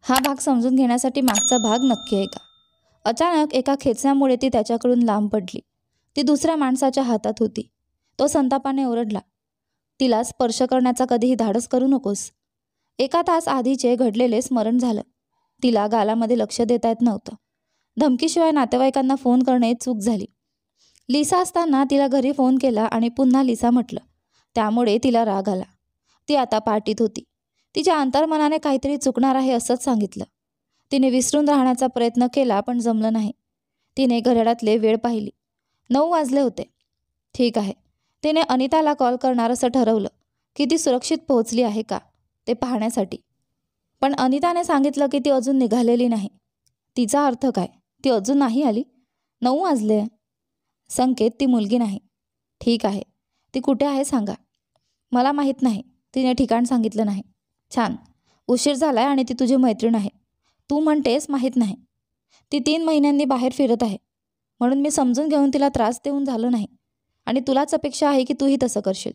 हा भाग समजून घेण्यासाठी मागचा भाग नक्की ऐका. अचानक एका खेचण्यामुळे ती त्याच्याकडून लांब पडली. ती दुसऱ्या माणसाच्या हातात होती. तो संतापाने ओरडला, तिला स्पर्श करण्याचा कधीही धाडस करू नकोस. 1 तास आधीचे घडलेले स्मरण झालं. तिला गालामध्ये लक्ष देता येत नव्हतं. धमकीशिवाय नातेवाईकांना फोन करणे चूक झाली. लिसा असताना तिला घरी फोन केला आणि पुन्हा लिसा म्हटलं. त्यामुळे तिला राग आला. ती आता पार्टीत होती. तिच्या अंतर्मनाने काहीतरी चुकणार आहे असंच सांगितलं. तिने विसरून राहण्याचा प्रयत्न केला पण जमलं नाही. तिने घड्याळातले वेळ पाहिली. 9 वाजले होते. ठीक आहे. तिने अनिताला कॉल करणार असं ठरवलं की ती सुरक्षित पोहोचली आहे का ते पाहण्यासाठी. पण अनिताने सांगितलं की ती अजून निघालेली नाही. तिचा अर्थ काय? ती अजून नाही आली? 9 वाजले. संकेत, ती मुलगी नाही. ठीक आहे. ती कुठे आहे सांगा. मला माहीत नाही. तिने ठिकाण सांगितलं नाही. छान. उशीर झालाय आणि ती तुझी मैत्रीण आहे. तू म्हणतेस माहीत नाही. ती 3 महिन्यांनी बाहेर फिरत आहे. म्हणून मी समजून घेऊन तिला त्रास देऊन झालं नाही. आणि तुलाच अपेक्षा आहे की तूही तसं करशील.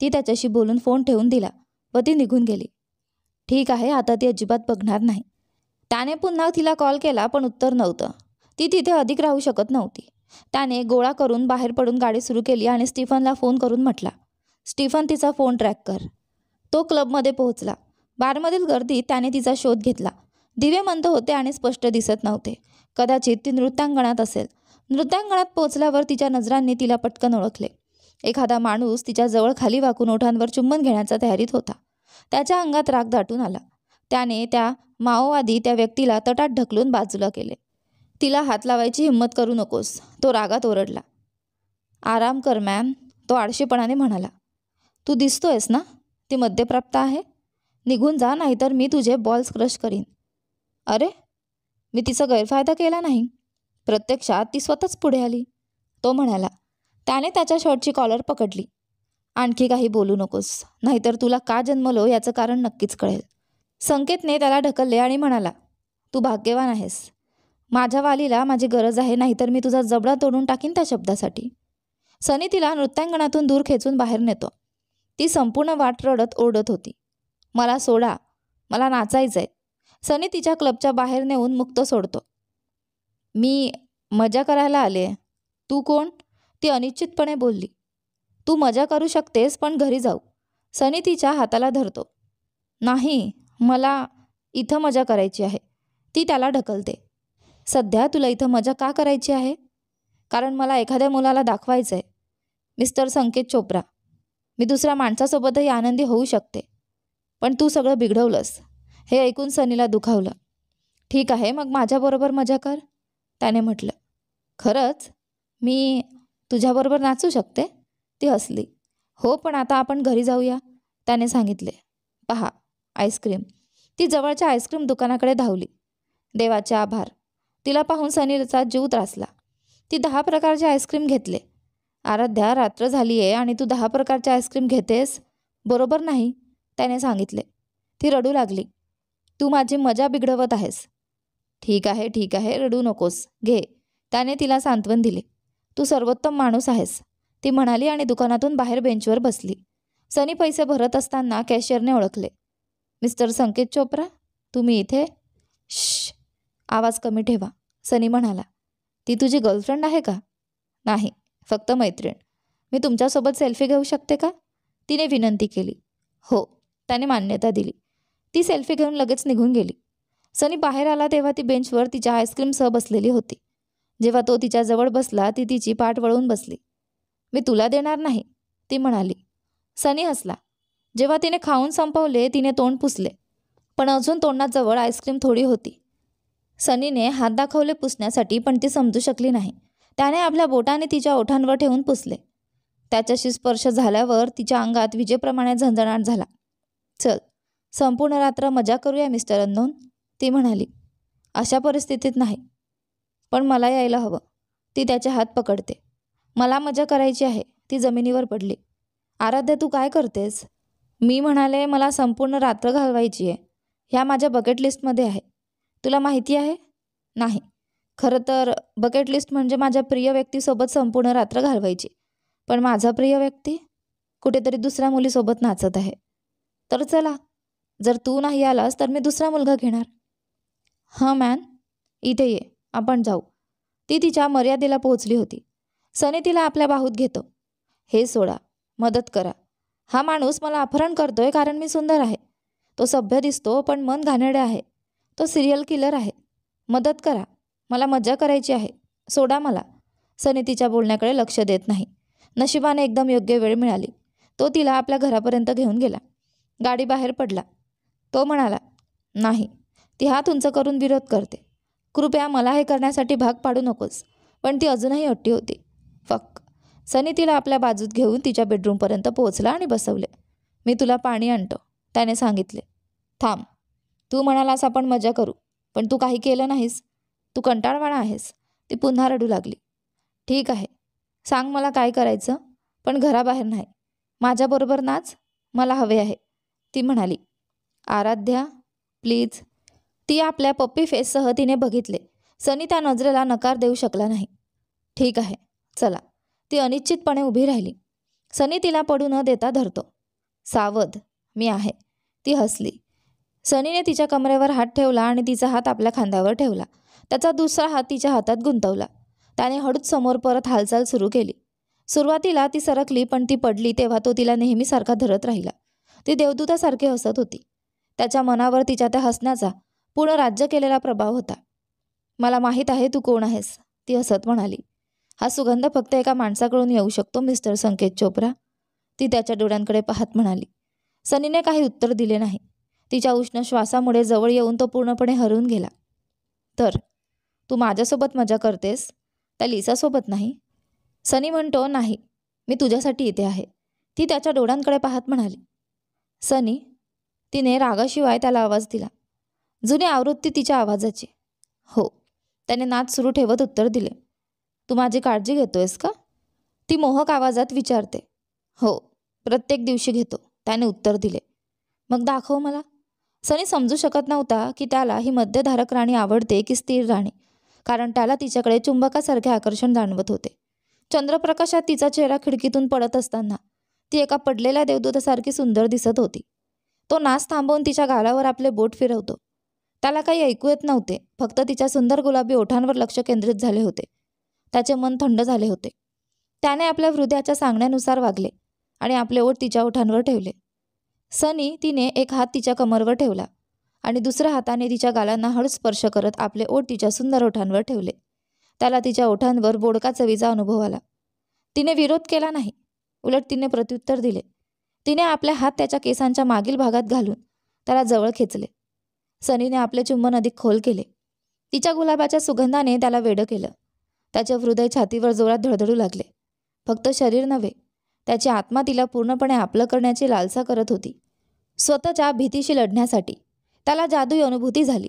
ती त्याच्याशी बोलून फोन ठेवून दिला व ती निघून गेली. ठीक आहे. आता ती अजिबात बघणार नाही. त्याने पुन्हा तिला कॉल केला पण उत्तर नव्हतं. ती तिथे अधिक राहू शकत नव्हती. त्याने गोळा करून बाहेर पडून गाडी सुरू केली आणि स्टीफनला फोन करून म्हटला, स्टीफन, तिचा फोन ट्रॅक कर. तो क्लबमध्ये पोहोचला. बारमधील गर्दीत त्याने तिचा शोध घेतला. दिवे मंद होते आणि स्पष्ट दिसत नव्हते. कदाचित ती नृत्यांगणात असेल. नृत्यांगणात पोहोचल्यावर तिच्या नजरांनी तिला पटकन ओळखले. एखादा माणूस तिच्या जवळ खाली वाकून ओठांवर चुंबन घेण्याच्या तयारीत होता. त्याच्या अंगात राग दाटून आला. त्याने त्या माओवादी त्या व्यक्तीला तटात ढकलून बाजूला केले. तिला हात लावायची हिंमत करू नकोस, तो रागात ओरडला. आराम कर मॅम, तो आळशीपणाने म्हणाला. तू दिसतोयस ना, ती मद्यप्राप्त आहे. निघून जा, नाहीतर मी तुझे बॉल्स क्रश करीन. अरे, मी तिचा गैरफायदा केला नाही. प्रत्यक्षात ती स्वतःच पुढे आली, तो म्हणाला. त्याने त्याच्या शर्टची कॉलर पकडली. आणखी काही बोलू नकोस, नाहीतर तुला का जन्मलो याचं कारण नक्कीच कळेल. संकेतने त्याला ढकलले आणि म्हणाला, तू भाग्यवान आहेस. माझ्या वालीला माझी गरज आहे, नाहीतर मी तुझा जबडा तोडून टाकीन त्या शब्दासाठी. सनी तिला नृत्यांगणातून दूर खेचून बाहेर नेतो. ती संपूर्ण वाट रडत ओरडत होती. मला सोडा, मला नाचायचंय. सनी तिच्या क्लबच्या बाहेर नेऊन मुक्त सोडतो. मी मजा करायला आले. तू कोण? ती अनिश्चितपणे बोलली. तू मजा करू शकतेस पण घरी जाऊ. सनी तिच्या हाताला धरतो. नाही, मला इथं मजा करायची आहे. ती त्याला ढकलते. सध्या तुला इथं मजा का करायची आहे? कारण मला एखाद्या मुलाला दाखवायचं आहे. मिस्टर संकेत चोप्रा, मी दुसऱ्या माणसासोबतही आनंदी होऊ शकते. पण तू सगळं बिघडवलंस. हे ऐकून सनीला दुखावलं. ठीक आहे, मग माझ्याबरोबर मजा कर, त्याने म्हटलं. खरंच? मी तुझ्याबरोबर नाचू शकते? ती हसली. हो, पण आता आपण घरी जाऊया, त्याने सांगितले. पहा, आईस्क्रीम. ती जवळच्या आईस्क्रीम दुकानाकडे धावली. देवाचे आभार. तिला पाहून सनीचा जीव त्रासला. ती 10 प्रकारचे आईस्क्रीम घेतले. आराध्या, रात्र झाली आहे आणि तू 10 प्रकारचे आईस्क्रीम घेतेस? बरोबर नाही, त्याने सांगितले. ती रडू लागली. तू माझी मजा बिघडवत आहेस. ठीक आहे, ठीक आहे, रडू नकोस, घे, त्याने तिला सांत्वन दिले. तू सर्वोत्तम माणूस आहेस, ती म्हणाली आणि दुकानातून बाहेर बेंचवर बसली. सनी पैसे भरत असताना कॅशियरने ओळखले. मिस्टर संकेत चोप्रा, तुम्ही इथे? श्श, आवाज कमी ठेवा, सनी म्हणाला. ती तुझी गर्लफ्रेंड आहे का? नाही, फक्त मैत्रीण. मी तुमच्यासोबत सेल्फी घेऊ शकते का? तिने विनंती केली. हो, त्याने मान्यता दिली. ती सेल्फी घेऊन लगेच निघून गेली. सनी बाहेर आला तेव्हा ती बेंचवर तिच्या आईस्क्रीमसह बसलेली होती. जेव्हा तो तिच्याजवळ बसला ती तिची पाठ वळवून बसली. मी तुला देणार नाही, ती म्हणाली. सनी हसला. जेव्हा तिने खाऊन संपवले तिने तोंड पुसले, पण अजून तोंडाजवळ आईस्क्रीम थोडी होती. सनीने हात दाखवले पुसण्यासाठी, पण ती समजू शकली नाही. त्याने आपल्या बोटाने तिच्या ओठांवर ठेवून पुसले. त्याच्याशी स्पर्श झाल्यावर तिच्या अंगात विजेप्रमाणे झंझणाट झाला. चल, संपूर्ण रात्र मजा करूया मिस्टर अननोन, ती म्हणाली. अशा परिस्थितीत नाही, पण मला यायला हवं. ती त्याचे हात पकडते. मला मजा करायची आहे. ती जमिनीवर पडली. आराध्या, तू काय करतेस? मी म्हणाले, मला संपूर्ण रात्र घालवायची आहे. ह्या माझ्या बकेट लिस्टमध्ये आहे. तुला माहिती आहे? नाही, खरं तर बकेट लिस्ट म्हणजे माझ्या प्रिय व्यक्तीसोबत संपूर्ण रात्र घालवायची. पण माझा प्रिय व्यक्ती कुठेतरी दुसऱ्या मुलीसोबत नाचत आहे. तर चला, जर तू नाही आलास तर मी दुसरा मुलगा घेणार. हां मॅन, इथे ये, आपण जाऊ. ती तिच्या मर्यादेला पोहोचली होती. सनी तिला आपल्या बाहूत घेतो. हे सोडा, मदत करा. हा माणूस मला अपहरण करतोय कारण मी सुंदर आहे. तो सभ्य दिसतो पण मन घाणेरडे आहे. तो सिरियल किलर आहे. मदत करा, मला मज्जा करायची आहे. सोडा मला. सनी तिच्या बोलण्याकडे लक्ष देत नाही. नशिबाने एकदम योग्य वेळ मिळाली. तो तिला आपल्या घरापर्यंत घेऊन गेला. गाडी बाहेर पडला. तो म्हणाला, नाही. ती हात उंच करून विरोध करते. कृपया मला हे करण्यासाठी भाग पाडू नकोस. पण ती अजूनही अट्टी होती. फक. सनी तिला आपल्या बाजूत घेऊन तिच्या बेडरूमपर्यंत पोहोचला आणि बसवले. मी तुला पाणी आणतो, त्याने सांगितले. थांब. तू म्हणालास आपण मजा करू, पण तू काही केलं नाहीस. तू कंटाळवाणा आहेस. ती पुन्हा रडू लागली. ठीक आहे, सांग मला काय करायचं, पण घराबाहेर नाही. माझ्याबरोबर नाच, मला हवे आहे, ती म्हणाली. आराध्या, प्लीज. ती आपल्या पप्पी फेससह तिने बघितले. सनी त्या नजरेला नकार देऊ शकला नाही. ठीक आहे, चला. ती अनिश्चितपणे उभी राहिली. सनी तिला पडू न देता धरतो. सावध, मी आहे, ती हसली. सनीने तिच्या कमरेवर हात ठेवला आणि तिचा हात आपल्या खांद्यावर ठेवला. त्याचा दुसरा हात तिच्या हातात गुंतवला. त्याने हळूच समोर परत हालचाल सुरू केली. सुरुवातीला ती सरकली, पण ती पडली तेव्हा तो तिला नेहमीसारखा धरत राहिला. ती देवदूतासारखी हसत होती. त्याच्या मनावर तिच्या त्या हसण्याचा पूर्ण राज्य केलेला प्रभाव होता. मला माहीत आहे तू कोण आहेस, ती हसत म्हणाली. हा सुगंध फक्त एका माणसाकडून येऊ शकतो मिस्टर संकेत चोप्रा, ती त्याच्या डोळ्यांकडे पाहत म्हणाली. सनीने काही उत्तर दिले नाही. तिच्या उष्ण श्वासामुळे जवळ येऊन तो पूर्णपणे हरवून गेला. तर तू माझ्यासोबत मजा करतेस, त्या लिसासोबत नाही? सनी म्हणतो, नाही, मी तुझ्यासाठी इथे आहे, ती त्याच्या डोळ्यांकडे पाहत म्हणाली. सनी, तिने रागाशिवाय त्याला आवाज दिला. जुनी आवृत्ती तिच्या आवाजाची. हो, त्याने नाच सुरू ठेवत उत्तर दिले. तू माझी काळजी घेतोयस का, ती मोहक आवाजात विचारते. हो, प्रत्येक दिवशी घेतो, त्याने उत्तर दिले. मग दाखव मला. सनी समजू शकत नव्हता की त्याला ही मध्यधारक राणी आवडते की स्थिर राणी, कारण त्याला तिच्याकडे चुंबकासारखे आकर्षण जाणवत होते. चंद्रप्रकाशात तिचा चेहरा खिडकीतून पडत असताना ती एका पडलेल्या देवदूतासारखी सुंदर दिसत होती. तो नाच थांबवून तिच्या गालावर आपले बोट फिरवतो. त्याला काही ऐकू येत नव्हते, फक्त तिच्या सुंदर गुलाबी ओठांवर लक्ष केंद्रित झाले होते. त्याचे मन थंड झाले होते. त्याने आपल्या हृदयाच्या सांगण्यानुसार वागले आणि आपले ओठ तिच्या ओठांवर ठेवले. सनी, तिने एक हात तिच्या कमरवर ठेवला आणि दुसऱ्या हाताने तिच्या गालांना हळूच स्पर्श करत आपले ओठ तिच्या सुंदर ओठांवर ठेवले. त्याला तिच्या ओठांवर बोडका चवीचा अनुभव आला. तिने विरोध केला नाही, उलट तिने प्रत्युत्तर दिले. तिने आपले हात त्याच्या केसांच्या मागील भागात घालून त्याला जवळ खेचले. सनीने आपले चुंबन अधिक खोल केले. तिच्या गुलाबाच्या सुगंधाने त्याला वेडं केलं. त्याचे हृदय छातीवर जोरात धडधडू लागले. फक्त शरीर नव्हे, त्याची आत्मा तिला पूर्णपणे आपलं करण्याची लालसा करत होती. स्वतःच्या भीतीशी लढण्यासाठी त्याला जादुई अनुभूती झाली.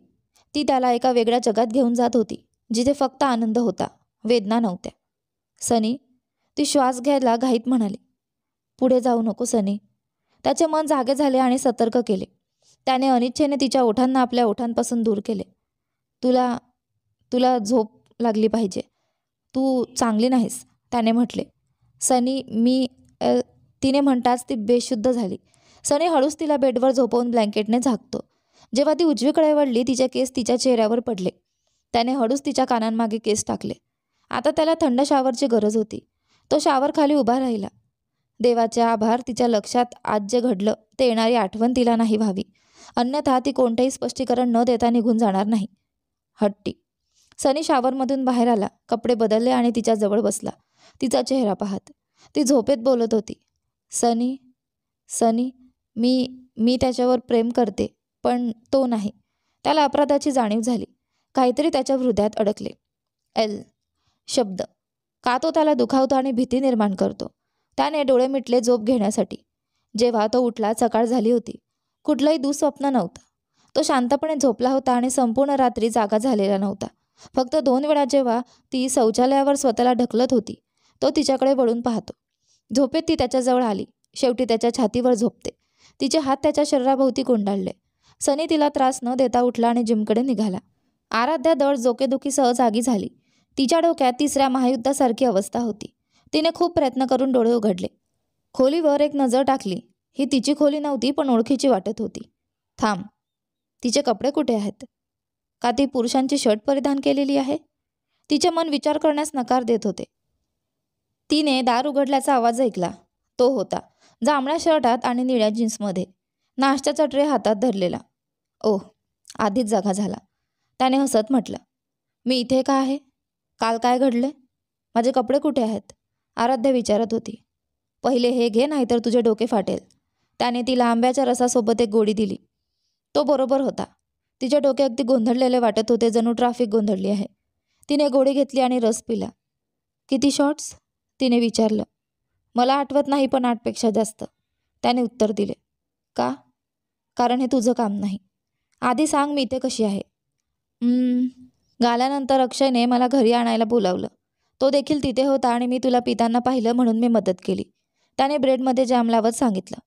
ती त्याला एका वेगळ्या जगात घेऊन जात होती, जिथे फक्त आनंद होता, वेदना नव्हत्या. सनी, ती श्वास घ्यायला घाईत म्हणाली. पुढे जाऊ नको सनी. त्याचे मन जागे झाले आणि सतर्क केले. त्याने अनिच्छेने तिच्या ओठांना आपल्या ओठांपासून दूर केले. तुला तुला झोप लागली पाहिजे, तू चांगली नाहीस, त्याने म्हटले. सनी, मी तिने म्हणताच ती बेशुद्ध झाली. सनी हळूच तिला बेडवर झोपवून ब्लँकेटने झाकतो. जेव्हा ती उजवीकडे वळली, तिचे केस तिच्या चेहऱ्यावर पडले. त्याने हळूच तिच्या कानांमागे केस टाकले. आता त्याला थंड शावरची गरज होती. तो शावरखाली उभा राहिला. देवाचे आभार, तिच्या लक्षात आज जे घडलं ते येणारी आठवण तिला नाही व्हावी, अन्यथा ती कोणतेही स्पष्टीकरण न देता निघून जाणार नाही. हट्टी. सनी शावरमधून बाहेर आला, कपडे बदलले आणि तिच्या जवळ बसला, तिचा चेहरा पाहत. ती झोपेत बोलत होती. सनी, सनी, मी त्याच्यावर प्रेम करते, पण तो नाही. त्याला अपराधाची जाणीव झाली. काहीतरी त्याच्या हृदयात अडकले. एल शब्द. का तो त्याला दुखावतो आणि भीती निर्माण करतो. त्याने डोळे मिटले झोप घेण्यासाठी. जेव्हा तो उठला, सकाळ झाली होती. कुठलंही दुःस्वप्न नव्हतं. तो शांतपणे झोपला होता आणि संपूर्ण रात्री जागा झालेला नव्हता. फक्त 2 वेळा जेव्हा ती शौचालयावर स्वतःला ढकलत होती, तो तिच्याकडे वळून पाहतो. झोपेत ती त्याच्याजवळ आली. शेवटी त्याच्या छातीवर झोपते. तिचे हात त्याच्या शरीराभोवती गुंडाळले. सनी तिला त्रास न देता उठला आणि जिमकडे निघाला. आराध्या दड डोकेदुखीसह जागी झाली. तिच्या डोक्यात 3ऱ्या महायुद्धासारखी अवस्था होती. तिने खूप प्रयत्न करून डोळे उघडले. खोलीवर एक नजर टाकली. ही तिची खोली नव्हती, पण ओळखीची वाटत होती. थांब, तिचे कपडे कुठे आहेत? का ती पुरुषांची शर्ट परिधान केलेली आहे? तिचे मन विचार करण्यास नकार देत होते. तिने दार उघडल्याचा आवाज ऐकला. तो होता जांभळ्या शर्टात आणि निळ्या जीन्समध्ये, नाश्त्याचा ट्रे हातात धरलेला. ओह, आधीच जागा झाला. त्याने हसत म्हटलं, मी इथे का आहे? काल काय घडले? माझे कपडे कुठे आहेत? आराध्या विचारत होती. पहिले हे घे, नाहीतर तुझे डोके फाटेल. त्याने तिला आंब्याच्या रसासोबत एक गोळी दिली. तो बरोबर होता. तिचे डोके अगदी गोंधळलेले वाटत होते, जणू ट्रॅफिक गोंधळली आहे. तिने गोळी घेतली आणि रस पिला. किती शॉट्स? तिने विचारलं. मला आठवत नाही, पण 8पेक्षा जास्त, त्याने उत्तर दिले. का? कारण हे तुझं काम नाही. आधी सांग, मी इथे कशी आहे? गाल्यानंतर अक्षयने मला घरी आणायला बोलावलं. तो देखील तिथे होता आणि मी तुला पिताना पाहिलं म्हणून मी मदत केली. त्याने ब्रेडमध्ये जॅम लावत सांगितलं.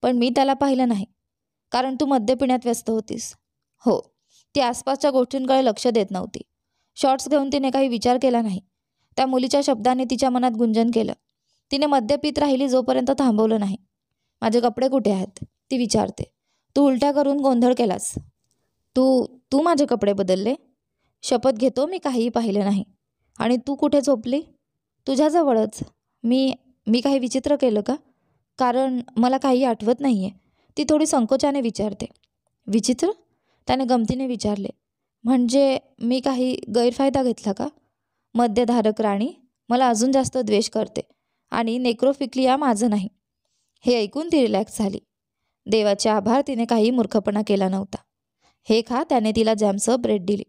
पण मी त्याला पाहिलं नाही, कारण तू मद्य पिण्यात व्यस्त होतीस. हो, ती आसपासच्या गोष्टींकडे लक्ष देत नव्हती. शॉर्ट्स घेऊन तिने काही विचार केला नाही. त्या मुलीच्या शब्दाने तिच्या मनात गुंजन केलं. तिने मद्य पित राहिली जोपर्यंत थांबवलं नाही. माझे कपडे कुठे आहेत? ती विचारते. तू उलट्या करून गोंधळ केलास. तू माझे कपडे बदलले? शपथ घेतो, मी काहीही पाहिलं नाही. आणि तू कुठे झोपली? तुझ्याजवळच. मी काही विचित्र केलं का? कारण मला काही आठवत नाही आहे, ती थोडी संकोचाने विचारते. विचित्र? त्याने गमतीने विचारले. म्हणजे मी काही गैरफायदा घेतला का? मद्यधारक राणी मला अजून जास्त द्वेष करते आणि नेक्रोफिलिया माझं नाही. हे ऐकून ती रिलॅक्स झाली. देवाचे आभार, तिने काही मूर्खपणा केला नव्हता. हे खा, त्याने तिला जॅमसह ब्रेड दिली.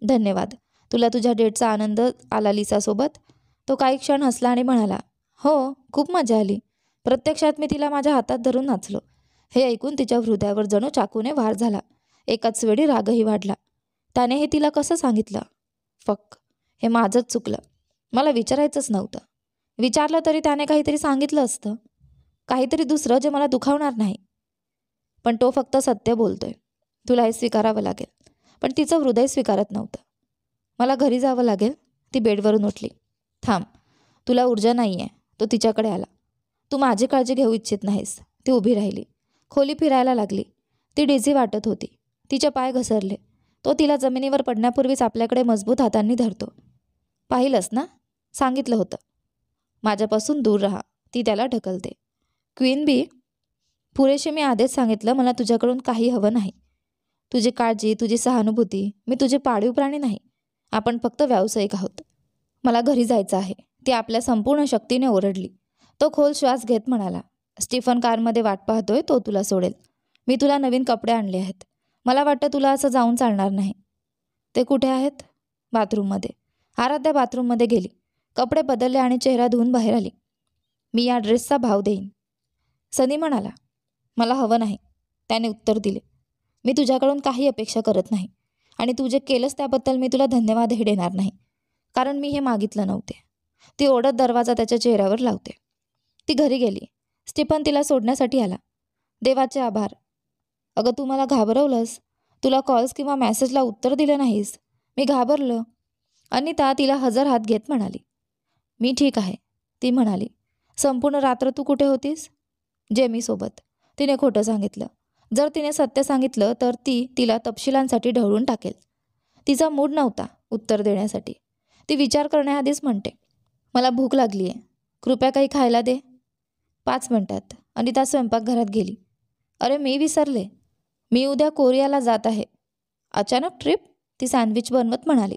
धन्यवाद. तुला तुझ्या डेटचा आनंद आला लिसासोबत? तो काही क्षण हसला आणि म्हणाला, हो, खूप मजा आली. प्रत्यक्षात मी तिला माझ्या हातात धरून नाचलो. हे ऐकून तिच्या हृदयावर जणू चाकूने वार झाला. एकाच वेळी रागही वाढला. त्याने हे तिला कसं सांगितलं? हे माझंच चुकलं. मला विचारायचंच नव्हतं. विचारलं तरी त्याने काहीतरी सांगितलं असतं, काहीतरी दुसरं जे मला दुखावणार नाही. पण तो फक्त सत्य बोलतोय. तुला हे स्वीकारावं लागेल. पण तिचं हृदय स्वीकारत नव्हतं. मला घरी जावं लागेल. ती बेडवरून उठली. थांब, तुला ऊर्जा नाही आहे. तो तिच्याकडे आला. तू माझी काळजी घेऊ इच्छित नाहीस. ती उभी राहिली. खोली फिरायला लागली. ती डिझी वाटत होती. तिचे पाय घसरले. तो तिला जमिनीवर पडण्यापूर्वीच आपल्याकडे मजबूत हातांनी धरतो. पाहिलंस ना, सांगितलं होतं. माझ्यापासून दूर राहा, ती त्याला ढकलते. क्वीन बी, पुरेशी मी आधीच सांगितलं, मला तुझ्याकडून काही हवं नाही. तुझी काळजी, तुझी सहानुभूती. मी तुझे पाळीव प्राणी नाही. आपण फक्त व्यावसायिक आहोत. मला घरी जायचं आहे, ती आपल्या संपूर्ण शक्तीने ओरडली. तो खोल श्वास घेत म्हणाला, स्टीफन कारमध्ये वाट पाहतोय, तो तुला सोडेल. मी तुला नवीन कपडे आणले आहेत. मला वाटतं तुला असं जाऊन चालणार नाही. ते कुठे आहेत? बाथरूममध्ये. आराध्या बाथरूममध्ये गेली. कपडे बदलले आणि चेहरा धुवून बाहेर आली. मी या ड्रेसचा भाव देईन. सनी म्हणाला. मला हवं नाही, त्याने उत्तर दिले. मी तुझ्याकडून काही अपेक्षा करत नाही आणि तू जे केलंस त्याबद्दल मी तुला धन्यवादही देणार नाही, कारण मी हे मागितलं नव्हते. ती ओढत दरवाजा त्याच्या चेहऱ्यावर लावते. ती घरी गेली. स्टीफन तिला सोडण्यासाठी आला. देवाचे आभार. अगं, तू मला घाबरवलंस. तुला कॉल्स किंवा मेसेजला उत्तर दिलं नाहीस. मी घाबरलं. अनिता तिला हजर हात घेत म्हणाली. मी ठीक आहे, ती म्हणाली. संपूर्ण रात्र तू कुठे होतीस? जेमीसोबत. तिने खोटं सांगितलं. जर तिने सत्य सांगितलं तर ती तिला तपशिलांसाठी ढवळून टाकेल. तिचा मूड नव्हता उत्तर देण्यासाठी. ती विचार करण्याआधीच म्हणते, मला भूक लागली आहे, कृपया काही खायला दे. 5 मिनिटात अनिता स्वयंपाकघरात गेली. अरे, मी विसरले, मी उद्या कोरियाला जात आहे. अचानक ट्रिप? ती सँडविच बनवत म्हणाली.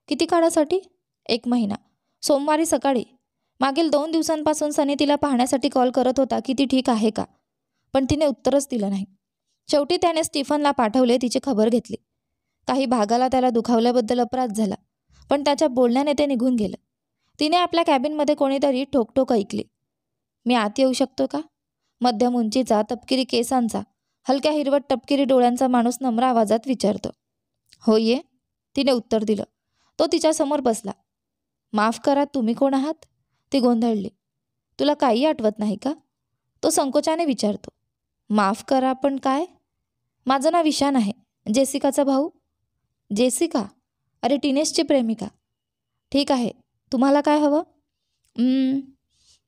किती काळासाठी? 1 महिना. सोमवारी सकाळी. मागील 2 दिवसांपासून सनी तिला पाहण्यासाठी कॉल करत होता की ती ठीक आहे का, पण तिने उत्तरच दिलं नाही. शेवटी त्याने स्टीफनला पाठवले, तिची खबर घेतली. काही भागाला त्याला दुखावल्याबद्दल अपराध झाला, पण त्याच्या बोलण्याने ते निघून गेलं. तिने आपल्या कॅबिनमध्ये कोणीतरी ठोकठोक ऐकली. मी आत येऊ शकतो का? मध्यम उंचीचा, तपकिरी केसांचा, हलक्या हिरवट तपकिरी डोळ्यांचा माणूस नम्र आवाजात विचारतो. हो, ये, तिने उत्तर दिलं. तो तिच्यासमोर बसला. माफ करा, तुम्ही कोण आहात? ती गोंधळली. तुला काही आठवत नाही का? तो संकोचाने विचारतो. माफ करा, पण काय? माझं नाव ईशान आहे, जेसिकाचा भाऊ. जेसिका? अरे, टिनेशची प्रेमिका. ठीक आहे, तुम्हाला काय हवं?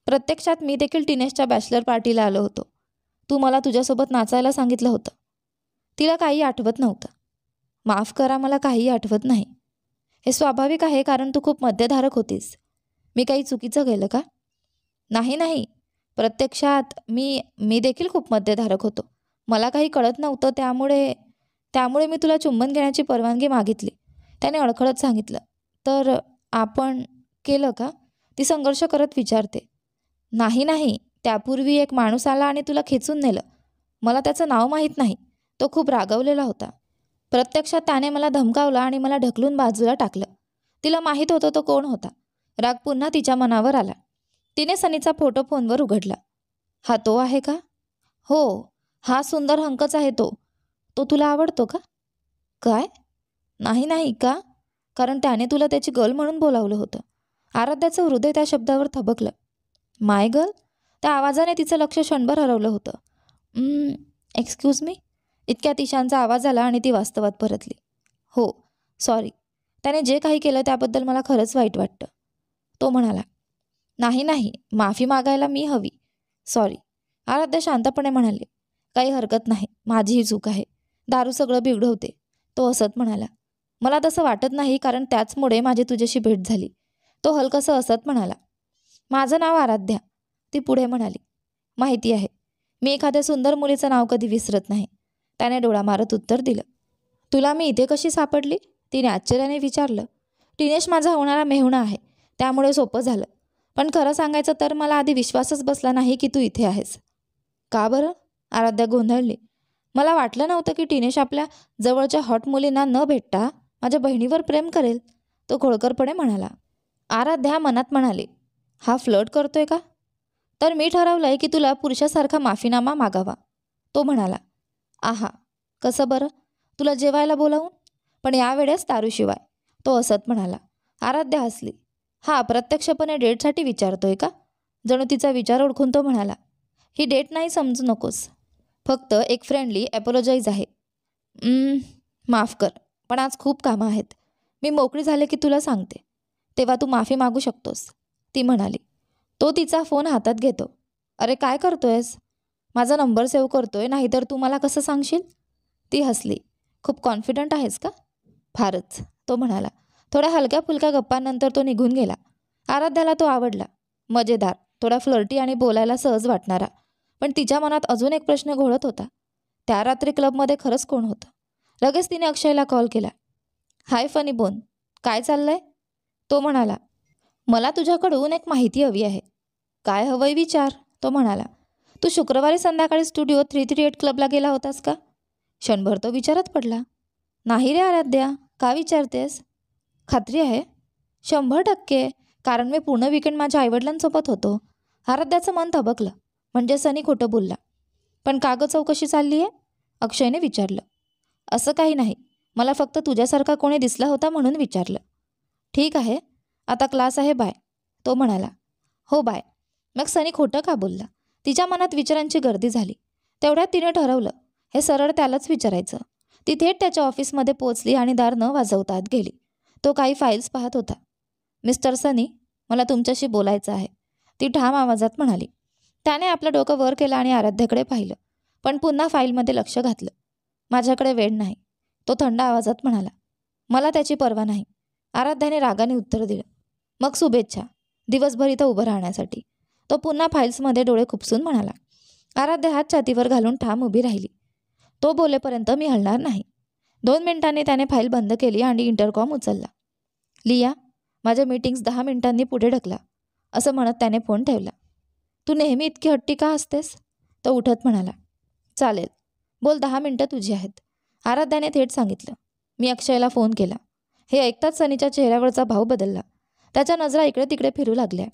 प्रत्यक्षात मी देखील टिनेशच्या बॅचलर पार्टीला आलो होतो. तू मला तुझ्यासोबत नाचायला सांगितलं होतं. तिला काही आठवत नव्हतं. माफ करा, मला काहीही आठवत नाही. हे स्वाभाविक आहे, कारण तू खूप मद्यधारक होतीस. मी काही चुकीचं केलं का? नाही नाही, प्रत्यक्षात मी मी देखील खूप मद्यधारक होतो. मला काही कळत नव्हतं, त्यामुळे त्यामुळे मी तुला चुंबन घेण्याची परवानगी मागितली, त्याने अडखळत सांगितलं. तर आपण केलं का? ती संघर्ष करत विचारते. नाही नाही, त्यापूर्वी एक माणूस आला आणि तुला खेचून नेलं. मला त्याचं नाव माहीत नाही. तो खूप रागवलेला होता. प्रत्यक्षात त्याने मला धमकावला आणि मला ढकलून बाजूला टाकलं. तिला माहीत होतं तो कोण होता. राग पुन्हा तिच्या मनावर आला. तिने सनीचा फोटो फोनवर उघडला. हा तो आहे का? हो, हा सुंदर हंकच आहे तो. तो तुला आवडतो का? काय? नाही नाही का? कारण त्याने तुला त्याची गर्ल म्हणून बोलावलं होतं. आराध्याचं हृदय त्या शब्दावर थबकलं. माय गर्ल? त्या आवाजाने तिचं लक्ष क्षणभर हरवलं होतं. Excuse me? इतक्यात ईशानचा आवाज आला आणि ती वास्तवात परतली. हो, सॉरी. त्याने जे काही केलं त्याबद्दल मला खरंच वाईट वाटतं. तो म्हणाला. नाही नाही, माफी मागायला मी हवी. सॉरी. आराध्या शांतपणे म्हणाले. काही हरकत नाही, माझीही चूक आहे. दारू सगळं बिघडवते. तो हसत म्हणाला. मला तसं वाटत नाही, कारण त्याचमुळे माझी तुझ्याशी भेट झाली. तो हलकसं हसत म्हणाला. माझं नाव आराध्या, ती पुढे म्हणाली. माहिती आहे. मी एखाद्या सुंदर मुलीचं नाव कधी विसरत नाही. त्याने डोळा मारत उत्तर दिलं. तुला मी इथे कशी सापडली? तिने आश्चर्याने विचारलं. टिनेश माझा होणारा मेहुणा आहे, त्यामुळे सोपं झालं. पण खरं सांगायचं तर मला आधी विश्वासच बसला नाही की तू इथे आहेस. का बरं? आराध्या गोंधळली. मला वाटलं नव्हतं की टिनेश आपल्या जवळच्या हॉट मुलींना न भेटता माझ्या बहिणीवर प्रेम करेल, तो खोडकरपणे म्हणाला. आराध्या मनात म्हणाली, हा फ्लर्ट करतोय का? तर मी ठरवलंय की तुला पुरुषासारखा माफीनामा मागावा. तो म्हणाला. आहा, कसं बरं? तुला जेवायला बोलावून? पण यावेळेस दारूशिवाय, तो हसत म्हणाला. आराध्या हसली. हा प्रत्यक्षपणे डेटसाठी विचारतोय का? जणू तिचा विचार ओळखून तो म्हणाला. ही डेट नाही समजू नकोस, फक्त एक फ्रेंडली ॲपॉलॉजाईज आहे. माफ कर, पण आज खूप कामं आहेत. मी मोकळी झाले की तुला सांगते, तेव्हा तू माफी मागू शकतोस, ती म्हणाली. तो तिचा फोन हातात घेतो. अरे काय करतोयस? माझा नंबर सेव्ह करतोय, नाहीतर तू मला कसं सांगशील? ती हसली. खूप कॉन्फिडंट आहेस का? फारच, तो म्हणाला. थोड्या हलक्या फुलक्या गप्पांनंतर तो निघून गेला. आराध्याला तो आवडला. मजेदार, थोडा फ्लर्टी आणि बोलायला सहज वाटणारा. पण तिच्या मनात अजून एक प्रश्न घोळत होता. त्या रात्री क्लबमध्ये खरंच कोण होतं? लगेच तिने अक्षयला कॉल केला. हाय फनी बोन, काय चाललंय? तो म्हणाला. मला तुझ्याकडून एक माहिती हवी आहे. काय हवंय विचार, तो म्हणाला. तू शुक्रवारी संध्याकाळी स्टुडिओ 338 क्लबला गेला होतास का? क्षणभर तो विचारत पडला. नाही रे आराध्या, का विचारतेस? खात्री आहे? 100%, कारण मी पूर्ण वीकेंड माझ्या आईवडिलांसोबत होतो. आराध्याचं मन थबकलं. म्हणजे सनी खोटं बोलला. पण का गं चौकशी चालली आहे? अक्षयने विचारलं. असं काही नाही, मला फक्त तुझ्यासारखा कोणी दिसला होता म्हणून विचारलं. ठीक आहे, आता क्लास आहे, बाय, तो म्हणाला. हो बाय. मग सनी खोटं का बोलला? तिच्या मनात विचारांची गर्दी झाली. तेवढ्यात तिने ठरवलं, हे सरळ त्यालाच विचारायचं. ती थेट त्याच्या ऑफिसमध्ये पोचली आणि दार न वाजवता आत गेली. तो काही फाईल्स पाहत होता. मिस्टर सनी, मला तुमच्याशी बोलायचं आहे, ती ठाम आवाजात म्हणाली. त्याने आपलं डोकं वर केलं आणि आराध्याकडे पाहिलं, पण पुन्हा फाईलमध्ये लक्ष घातलं. माझ्याकडे वेळ नाही, तो थंड आवाजात म्हणाला. मला त्याची पर्वा नाही, आराध्याने रागाने उत्तर दिलं. मग शुभेच्छा, दिवसभर इथं उभं राहण्यासाठी, तो पुन्हा फाईल्समध्ये डोळे खुपसून म्हणाला. आराध्या हात छातीवर घालून ठाम उभी राहिली. तो बोलेपर्यंत मी हलणार नाही. 2 मिनिटांनी त्याने फाईल बंद केली आणि इंटरकॉम उचलला. लिया, माझ्या मीटिंग्स 10 मिनिटांनी पुढे ढकला, असं म्हणत त्याने फोन ठेवला. तू नेहमी इतकी हट्टी का असतेस? तो उठत म्हणाला. चालेल, बोल, 10 मिनिटं तुझी आहेत, आराध्याने थेट सांगितलं. मी अक्षयला फोन केला. हे ऐकताच सनीच्या चेहऱ्यावरचा भाव बदलला. त्याच्या नजरा इकडे तिकडे फिरू लागल्या.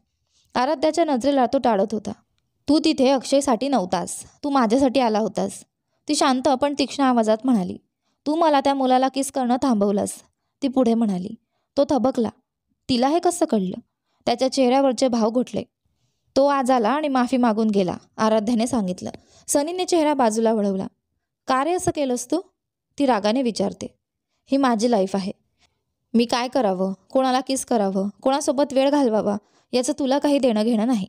आराध्याच्या नजरेला तो टाळत होता. तू तिथे अक्षयसाठी नव्हतास, तू माझ्यासाठी आला होतास, ती शांत पण तीक्ष्ण आवाजात म्हणाली. तू मला त्या मुलाला किस करणं थांबवलंस, ती पुढे म्हणाली. तो थबकला. तिला हे कसं कळलं? त्याच्या चेहऱ्यावरचे भाव घुटले. तो आज आला आणि माफी मागून गेला, आराध्याने सांगितलं. सनीने चेहरा बाजूला वळवला. का रे असं केलंस तू? ती रागाने विचारते. ही माझी लाईफ आहे. मी काय करावं, कोणाला किस करावं, कोणासोबत वेळ घालवावा, याचं तुला काही देणं घेणं नाही.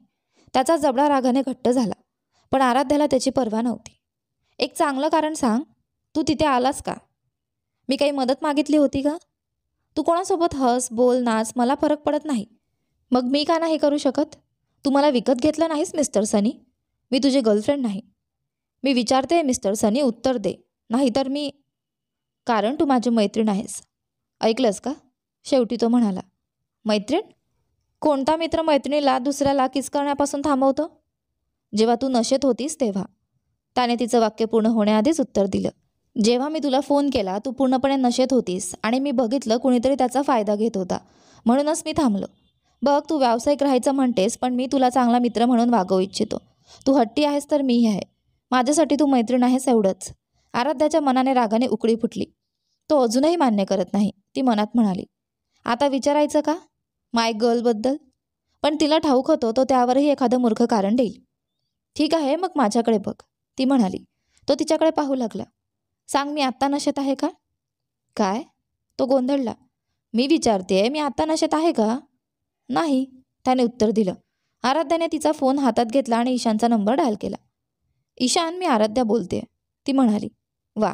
त्याचा जबडा रागाने घट्ट झाला. पण आराध्याला त्याची पर्वा नव्हती. एक चांगलं कारण सांग, तू तिथे आलास का? मी काही मदत मागितली होती का? तू कोणासोबत हस बोल नाच, मला फरक पडत नाही. मग मी का नाही करू शकत? तू मला विकत घेतलं नाहीस मिस्टर सनी. मी तुझी गर्लफ्रेंड नाही. मी विचारते मिस्टर सनी, उत्तर दे. नाहीतर मी. कारण तू माझी मैत्रीण आहेस. ऐकलंस का? शेवटी तो म्हणाला. मैत्रीण? कोणता मित्र मैत्रिणीला दुसऱ्याला किस करण्यापासून थांबवतो? जेव्हा तू नशेत होतीस तेव्हा. त्याने तिचं वाक्य पूर्ण होण्याआधीच उत्तर दिलं. जेव्हा मी तुला फोन केला तू पूर्णपणे नशेत होतीस आणि मी बघितलं कुणीतरी त्याचा फायदा घेत होता, म्हणूनच मी थांबलो. बघ, तू व्यावसायिक राहायचं म्हणतेस, पण मी तुला चांगला मित्र म्हणून वागवू इच्छितो. तू हट्टी आहेस तर मीही आहे. माझ्यासाठी तू मैत्रीण आहेस एवढंच. आराध्याच्या मनाने रागाने उकळी फुटली. तो अजूनही मान्य करत नाही. ती मनात म्हणाली, आता विचारायचं का माय गर्लबद्दल? पण तिला ठाऊक होतं तो त्यावरही एखादं मूर्ख कारण देईल. ठीक आहे, मग माझ्याकडे बघ, ती म्हणाली. तो तिच्याकडे पाहू लागला. सांग, मी आत्ता नशेत आहे का? काय? तो गोंधळला. मी विचारतेय, मी आत्ता नशेत आहे का? नाही, त्याने उत्तर दिलं. आराध्याने तिचा फोन हातात घेतला आणि ईशानचा नंबर डायल केला. ईशान, मी आराध्या बोलते, ती म्हणाली. वा,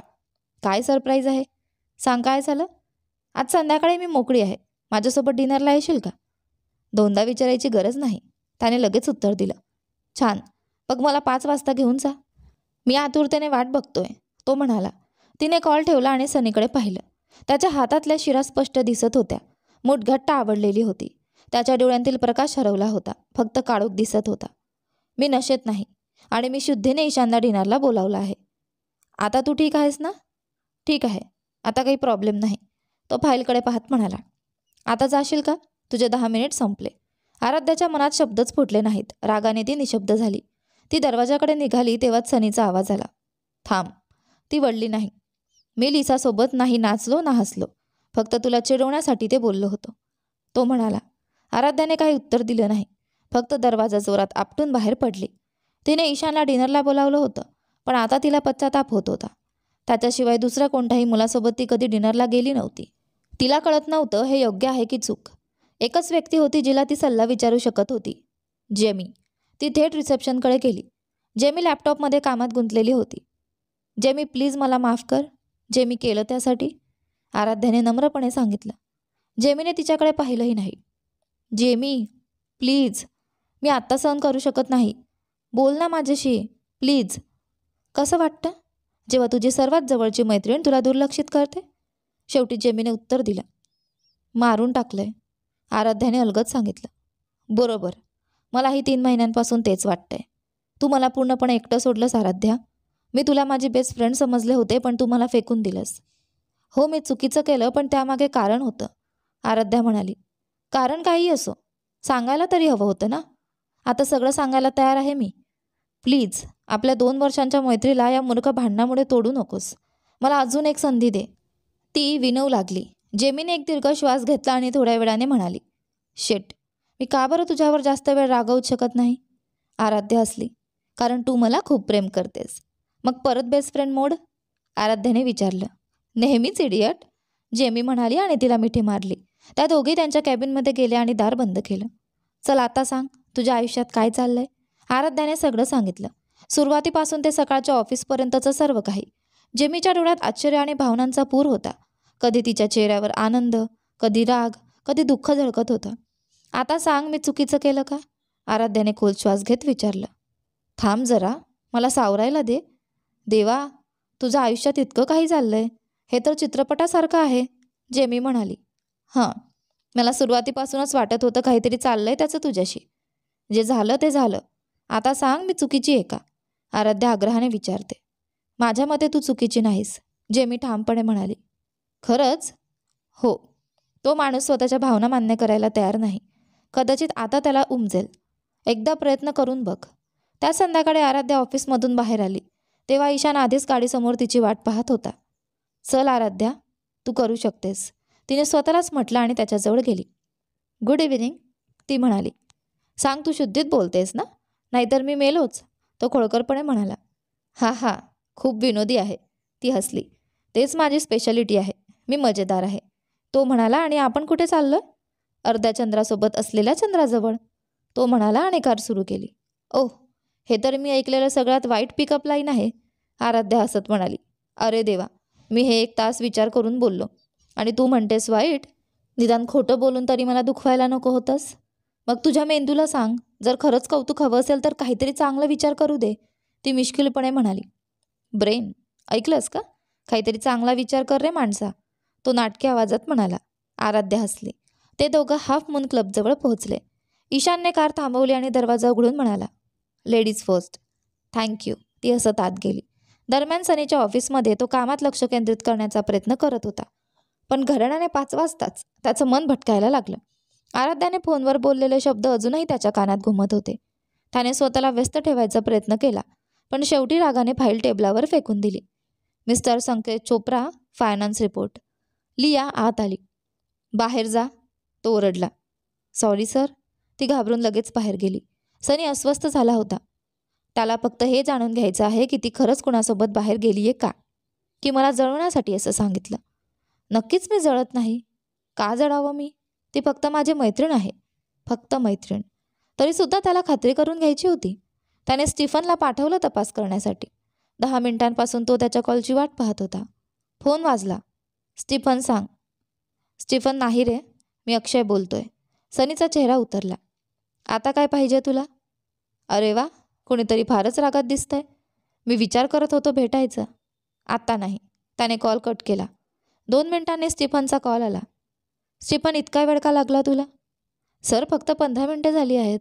काय सरप्राईज आहे. सांग, काय झालं? आज संध्याकाळी मी मोकळी आहे. माझ्यासोबत डिनरला येशील का? दोनदा विचारायची गरज नाही, त्याने लगेच उत्तर दिलं. छान, मग मला 5 वाजता घेऊन जा. मी आतुरतेने वाट बघतोय, तो म्हणाला. तिने कॉल ठेवला आणि सनीकडे पाहिलं. त्याच्या हातातल्या शिरा स्पष्ट दिसत होत्या. मूठ घट्ट आवडलेली होती. त्याच्या डोळ्यांतील प्रकाश हरवला होता. फक्त काळोख दिसत होता. मी नशेत नाही आणि मी शुद्धीने ईशानला डिनरला बोलावलं आहे. आता तू ठीक आहेस ना? ठीक आहे, आता काही प्रॉब्लेम नाही, तो फाईलकडे पाहत म्हणाला. आता जाशील का? तुझे 10 मिनिट संपले. आराध्याच्या मनात शब्दच फुटले नाहीत. रागाने ती निशब्द झाली. ती दरवाजाकडे निघाली तेव्हाच सनीचा आवाज आला. थांब. ती वळली नाही. मी लिसासोबत नाही नाचलो ना हसलो. फक्त तुला चिडवण्यासाठी ते बोललो होतो, तो म्हणाला. आराध्याने काही उत्तर दिलं नाही. फक्त दरवाजा जोरात आपटून बाहेर पडली. तिने ईशानला डिनरला बोलावलं होतं, पण आता तिला पश्चाताप होत होता. त्याच्याशिवाय दुसऱ्या कोणत्याही मुलासोबत ती कधी डिनरला गेली नव्हती. तिला कळत नव्हतं हे योग्य आहे की चूक. एकच व्यक्ती होती जिला ती सल्ला विचारू शकत होती, जेमी. ती थेट रिसेप्शनकडे गेली. जेमी लॅपटॉपमध्ये कामात गुंतलेली होती. जेमी, प्लीज मला माफ कर, जे मी केलं त्यासाठी, आराध्याने नम्रपणे सांगितलं. जेमीने तिच्याकडे पाहिलंही नाही. जेमी, प्लीज, मी आत्ता सहन करू शकत नाही. बोल ना माझ्याशी, प्लीज. कसं वाटतं जेव्हा तुझी सर्वात जवळची मैत्रीण तुला दुर्लक्षित करते? शेवटी जेमीने उत्तर दिलं. मारून टाकलंय, आराध्याने अलगद सांगितलं. बरोबर, मलाही 3 महिन्यांपासून तेच वाटतंय. तू मला पूर्णपणे एकटं सोडलंस आराध्या. मी तुला माझी बेस्ट फ्रेंड समजले होते, पण तू मला फेकून दिलंस. हो, मी चुकीचं केलं, पण त्यामागे कारण होतं, आराध्या म्हणाली. कारण काही असो, सांगायला तरी हवं होतं ना. आता सगळं सांगायला तयार आहे मी. प्लीज, आपल्या 2 वर्षांच्या मैत्रीला या मूर्ख भांडणामुळे तोडू नकोस. मला अजून एक संधी दे. ती विनवू लागली. जेमीने एक दीर्घ श्वास घेतला आणि थोड्या वेळाने म्हणाली. शेट, मी का बरं तुझ्यावर जास्त वेळ रागवूच शकत नाही? आराध्या हसली. कारण तू मला खूप प्रेम करतेस. मग परत बेस्ट फ्रेंड मोड? आराध्याने विचारलं. नेहमीच इडियट, जेमी म्हणाली आणि तिला मिठी मारली. त्या दोघी त्यांच्या कॅबिनमध्ये गेल्या आणि दार बंद केलं. चल आता सांग, तुझ्या आयुष्यात काय चाललंय? आराध्याने सगळं सांगितलं. सुरुवातीपासून ते सकाळच्या ऑफिसपर्यंतचं सर्व काही. जेमीच्या डोळ्यात आश्चर्य आणि भावनांचा पूर होता. कधी तिच्या चेहऱ्यावर आनंद, कधी राग, कधी दुःख झळकत होतं. आता सांग, मी चुकीचं केलं का? आराध्याने खोल श्वास घेत विचारलं. थांब जरा, मला सावरायला दे. देवा, तुझ्या आयुष्यात इतकं काही चाललंय, हे तर चित्रपटासारखं आहे, जेमी म्हणाली. हां, मला सुरुवातीपासूनच वाटत होतं काहीतरी चाललंय त्याचं तुझ्याशी. जे झालं ते झालं. आता सांग, मी चुकीची आहे का? आराध्या आग्रहाने विचारते. माझ्या मते तू चुकीची नाहीस, जेमी ठामपणे म्हणाली. खरंच? हो. तो माणूस स्वतःच्या भावना मान्य करायला तयार नाही. कदाचित आता त्याला उमजेल. एकदा प्रयत्न करून बघ. त्या संध्याकाळी आराध्या ऑफिसमधून बाहेर आली तेव्हा ईशान आधीच गाडीसमोर तिची वाट पाहत होता. चल आराध्या, तू करू शकतेस, तिने स्वतःलाच म्हटलं आणि त्याच्याजवळ गेली. गुड इव्हिनिंग, ती म्हणाली. सांग, तू शुद्धीत बोलतेस ना? नाहीतर मी मेलोच, तो खोडकरपणे म्हणाला. हा हा, खूप विनोदी आहे, ती हसली. तेच माझी स्पेशालिटी आहे, मी मजेदार आहे, तो म्हणाला. आणि आपण कुठे चाललोय? अर्ध्या चंद्रासोबत असलेल्या चंद्राजवळ, तो म्हणाला आणि कार सुरू केली. ओह, हे तर मी ऐकलेलं सगळ्यात वाईट पिकअप लाईन आहे, आराध्या हसत म्हणाली. अरे देवा, मी हे 1 तास विचार करून बोललो आणि तू म्हणतेस वाईट? निदान खोटं बोलून तरी मला दुखवायला नको होतंस. मग तुझ्या मेंदूला सांग, जर खरंच कौतुक हवं असेल तर काहीतरी चांगला विचार करू दे, ती मिश्किलपणे म्हणाली. ब्रेन, ऐकलंस का? काहीतरी चांगला विचार कर रे माणसा, तो नाटकी आवाजात म्हणाला. आराध्या हसली. ते दोघं हाफ मून क्लबजवळ पोहोचले. ईशानने कार थांबवली आणि दरवाजा उघडून म्हणाला, लेडीज फर्स्ट. थँक्यू, ती हसत आत गेली. दरम्यान सनीच्या ऑफिसमध्ये तो कामात लक्ष केंद्रित करण्याचा प्रयत्न करत होता. पण घड्याळाने 5 वाजताच त्याचं मन भटकायला लागलं. आराध्याने फोनवर बोललेले शब्द अजूनही त्याच्या कानात घुमत होते. त्याने स्वतःला व्यस्त ठेवायचा प्रयत्न केला, पण शेवटी रागाने फाईल टेबलावर फेकून दिली. मिस्टर संकेत चोप्रा, फायनान्स रिपोर्ट. लिया आत आली. बाहेर जा, तो ओरडला. Sorry sir. ती घाबरून लगेच बाहेर गेली. सनी अस्वस्थ झाला होता. त्याला फक्त हे जाणून घ्यायचं आहे की ती खरंच कुणासोबत बाहेर गेलीये का, की मला जळवण्यासाठी असं सांगितलं. नक्कीच मी जळत नाही. का जळावं मी? ती फक्त माझी मैत्रीण आहे, फक्त मैत्रीण. तरीसुद्धा त्याला खात्री करून घ्यायची होती. त्याने स्टीफनला पाठवलं तपास करण्यासाठी. 10 मिनिटांपासून तो त्याच्या कॉलची वाट पाहत होता. फोन वाजला. स्टीफन सांग. स्टीफन नाही रे, मी अक्षय बोलतोय. सनीचा चेहरा उतरला. आता काय पाहिजे तुला? अरे वा, कोणीतरी फारच रागात दिसतंय. मी विचार करत होतो भेटायचा. आता नाही. त्याने कॉल कट केला. 2 मिनिटांनी स्टीफनचा कॉल आला. स्टीफन, इतका वेळ का लागला तुला? सर, फक्त 15 मिनिटे झाली आहेत.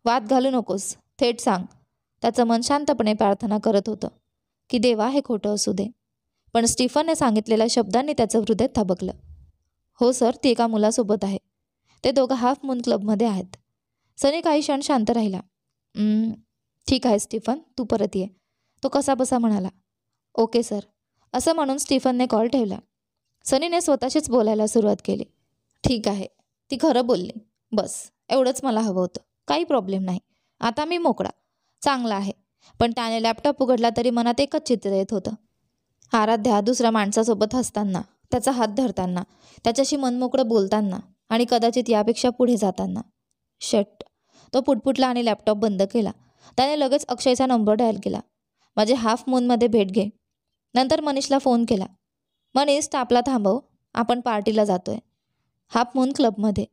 वाद घालू नकोस, थेट सांग. त्याचं मन शांतपणे प्रार्थना करत होतं की देवा हे खोटं असू दे. पण स्टीफनने सांगितलेल्या शब्दांनी त्याचं हृदय थबकलं. हो सर, ती एका मुलासोबत आहे. ते दोघं हाफ मून क्लबमध्ये आहेत. सनी काही क्षण शांत राहिला. ठीक आहे स्टीफन, तू परत ये, तो कसाबसा म्हणाला. Okay sir. असं म्हणून स्टीफनने कॉल ठेवला. सनीने स्वतःशीच बोलायला सुरुवात केली. ठीक आहे, ती खरं बोलली. बस एवढंच मला हवं होतं. काही प्रॉब्लेम नाही. आता मी मोकळा. चांगला आहे. पण त्याने लॅपटॉप उघडला तरी मनात एकच चित्र येत होतं. आराध्या दुसऱ्या माणसासोबत हसताना, त्याचा हात धरताना, त्याच्याशी मनमोकळं बोलताना आणि कदाचित यापेक्षा पुढे जाताना. शट. तो पुटपुटला आणि लॅपटॉप बंद केला. त्याने लगेच अक्षयचा नंबर डायल केला. माझे हाफ मूनमध्ये भेट घे. नंतर मनीषला फोन केला. मनीष, तापला थांबव, आपण पार्टीला जातोय. हाफ मून क्लबमध्ये.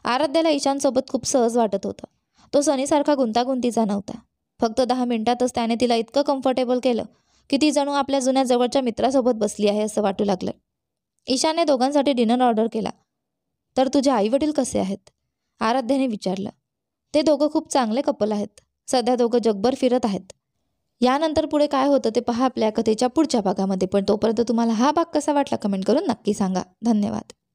आराध्याला ईशानसोबत खूप सहज वाटत होतं. तो सनीसारखा गुंतागुंतीचा नव्हता. फक्त 10 मिनिटातच त्याने तिला इतकं कम्फर्टेबल केलं की ती जणू आपल्या जुन्या जवळच्या मित्रासोबत बसली आहे असं वाटू लागलं. ईशानने दोघांसाठी डिनर ऑर्डर केला. तर तुझे आईवडील कसे आहेत? आराध्याने विचारलं. ते दोघं खूप चांगले कपल आहेत. सध्या दोघं जगभर फिरत आहेत. यानंतर पुढे काय होतं ते पहा आपल्या कथेच्या पुढच्या भागामध्ये. पण तोपर्यंत तुम्हाला हा भाग कसा वाटला कमेंट करून नक्की सांगा. धन्यवाद.